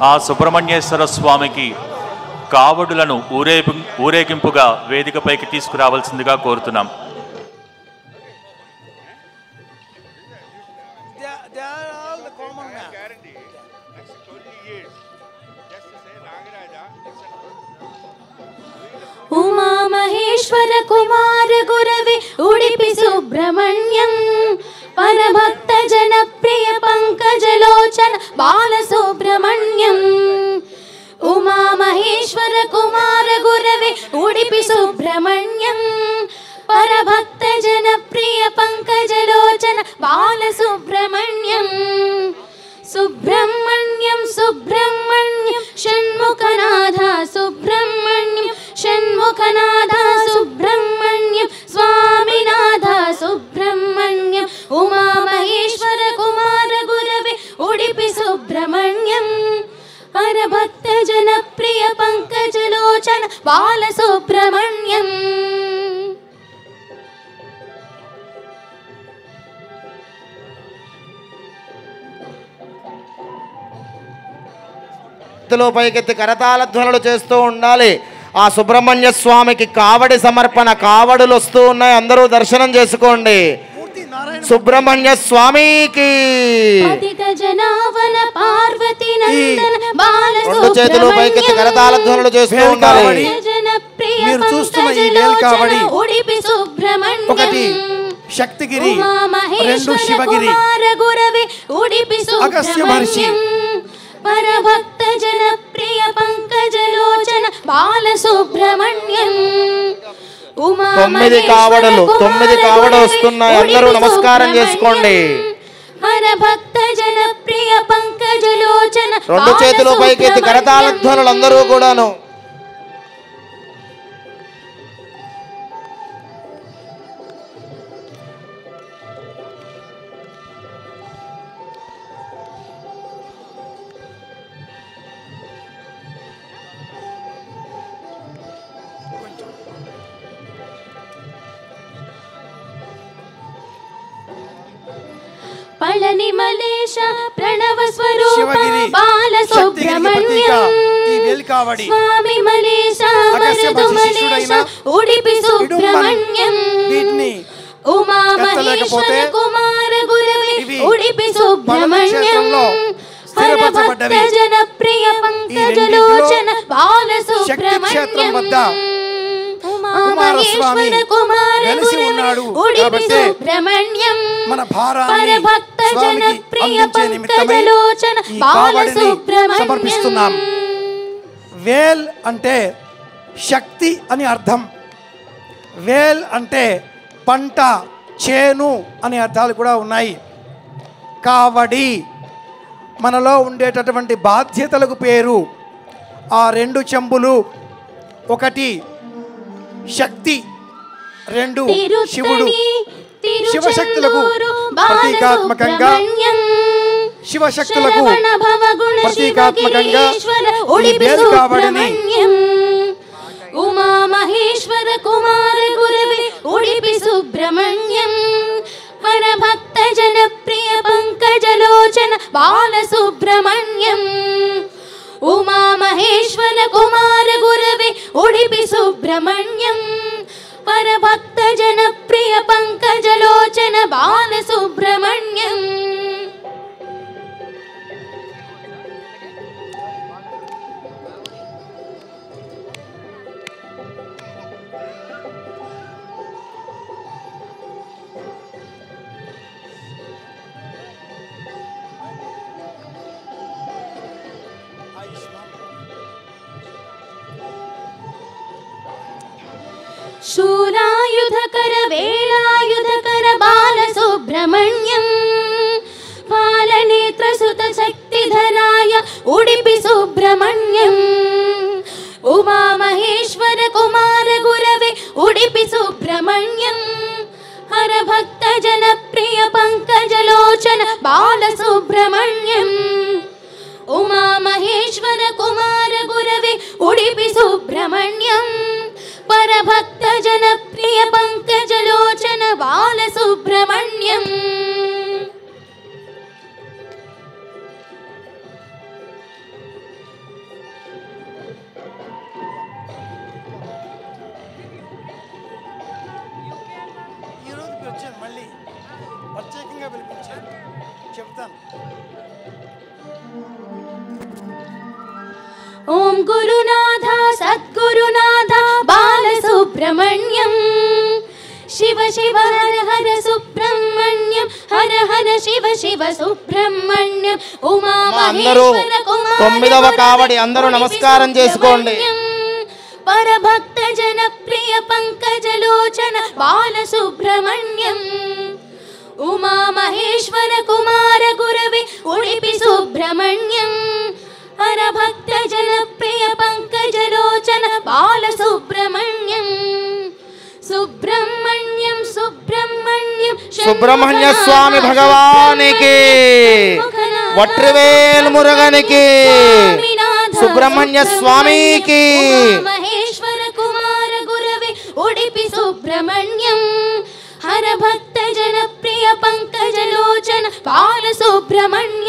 ఆ సుబ్రహ్మణ్యేశ్వర స్వామికి కావడులను ఊరేగింపుగా వేదికపైకి తీసుకురావాల్సిందిగా కోరుతున్నాం. ఉమా మహేశ్వర కుమార గురవే ఉడిపి సుబ్రహ్మణ్యం పరభక్త జనప్రియ పంకజలోచన బాల సుబ్రహ్మణ్యం. ఉమా మహేశ్వర కుమార గురవే ఉడిపి సుబ్రహ్మణ్యం పరభక్త జనప్రియ పంకజలోచన బాల సుబ్రహ్మణ్యం. సుబ్రహ్మణ్యం సుబ్రహ్మణ్యం షణ్ముఖనాథ సుబ్రహ్మణ్యం షణ్ముఖనాథ సుబ్రహ్మణ్యం స్వామినాథ సుబ్రహ్మణ్యం. ఉమా మహేశ్వర కుమార గురవే ఉడిపి సుబ్రహ్మణ్యం పరభక్త జనప్రియ పంకజలోచన బాల సుబ్రహ్మణ్యం. పైకెత్తి కరతాళ ధ్వనులు చేస్తూ ఉండాలి. ఆ సుబ్రహ్మణ్య స్వామికి కావడి సమర్పణ, కావడులు వస్తూ ఉన్నాయి, అందరూ దర్శనం చేసుకోండి. సుబ్రహ్మణ్య స్వామికి రెండు చేతులు పైకెత్తి కరతాళ ధ్వనులు చేస్తూ ఉండాలి. మీరు చూస్తున్న ఈ వేల్ కావడి ఒకటి శక్తిగిరి, రెండు శివగిరి, అగస్త్య మహర్షి, పరభక్త జనప్రియ పంకజలోచన బాల సుబ్రహ్మణ్యం. 9 కావడలు 9 కావడలు వస్తున్నాయి, అందరూ నమస్కారం చేసుకోండి. పరభక్త జనప్రియ పంకజలోచన రెండు చేతులు పైకెత్తి కరతాళ ధ్వనులు అందరూ కూడాను. పళని మలేశ ప్రణవ స్వరూప బాల సుబ్రహ్మణ్యం. స్వామి మలేశ వరదు మలేశ ఉడిపి సుబ్రహ్మణ్యం. ఉమా మహేశ్వర కుమార గురవే ఉడిపి సుబ్రహ్మణ్యం పరభక్త జనప్రియ పంకజలోచన బాల సుబ్రహ్మణ్యం. మహేశ్వర కుమార ఉడిపి సుబ్రహ్మణ్యం పరభక్త జనప్రియ పంకజలోచన బాల సుబ్రహ్మణ్యం. వేల్ అంటే శక్తి అని అర్థం. వేల్ అంటే పంట, చేను అనే అర్థాలు కూడా ఉన్నాయి. కావడి మనలో ఉండేటటువంటి బాధ్యతలకు పేరు. ఆ 2 చెంబులు, ఒకటి శక్తి, 2 శివుడు. శివశక్తులకు ప్రతీకాత్మకంగా, శివశక్తులకు ప్రతీకాత్మకంగా ఈ వేలు కావడిని ఉమా మహేశ్వర కుమార గురవే ఉడిపి సుబ్రహ్మణ్యం పరభక్త జనప్రియ పంకజలోచన బాల సుబ్రహ్మణ్యం. ఉమా మహేశ్వర కుమార గురవే ఉడిపి సుబ్రహ్మణ్యం పరభక్త జనప్రియ పంకజలోచన బాల సుబ్రహ్మణ్యం. శూలాయుధకర వేలాయుధకర బాల సుబ్రహ్మణ్యం పాలనేత్ర సుత శక్తిధరాయ ఉడిపి సుబ్రహ్మణ్యం. ఉమా మహేశ్వర కుమార గురవే ఉడిపి సుబ్రహ్మణ్యం హరభక్త జనప్రియ పంకజలోచన బాల సుబ్రహ్మణ్యం. ఉమా మహేశ్వర కుమార గురవే ఉడిపి సుబ్రహ్మణ్యం పరభక్త జనప్రియ పంకజలోచన బాల సుబ్రహ్మణ్యం. చెప్తాను. ఓం గురునాథ సద్గురునాథ బాలసుబ్రహ్మణ్యం శివ శివ హర హర సుబ్రహ్మణ్యం హర హర శివ శివ సుబ్రహ్మణ్యం ఉమా అందరూ మహేశ్వర కుమార 9వ కావడి అందరూ నమస్కారం చేసుకోండి. పరభక్త జనప్రియ పంకజలోచన బాలసుబ్రహ్మణ్యం ఉమా మహేశ్వర కుమార గురవే ఉడిపి సుబ్రహ్మణ్యం హరభక్త జనప్రియ పంకజలోచన బాలసుబ్రహ్మణ్యం సుబ్రహ్మణ్యం సుబ్రహ్మణ్యం సుబ్రహ్మణ్య స్వామి భగవానికి వట్రివేల్ మురుగనికి సుబ్రహ్మణ్య స్వామికి మహేశ్వర కుమార గురవే ఉడిపి సుబ్రహ్మణ్యం హర భక్త జనప్రియ పంకజలోచన బాలసుబ్రహ్మణ్యం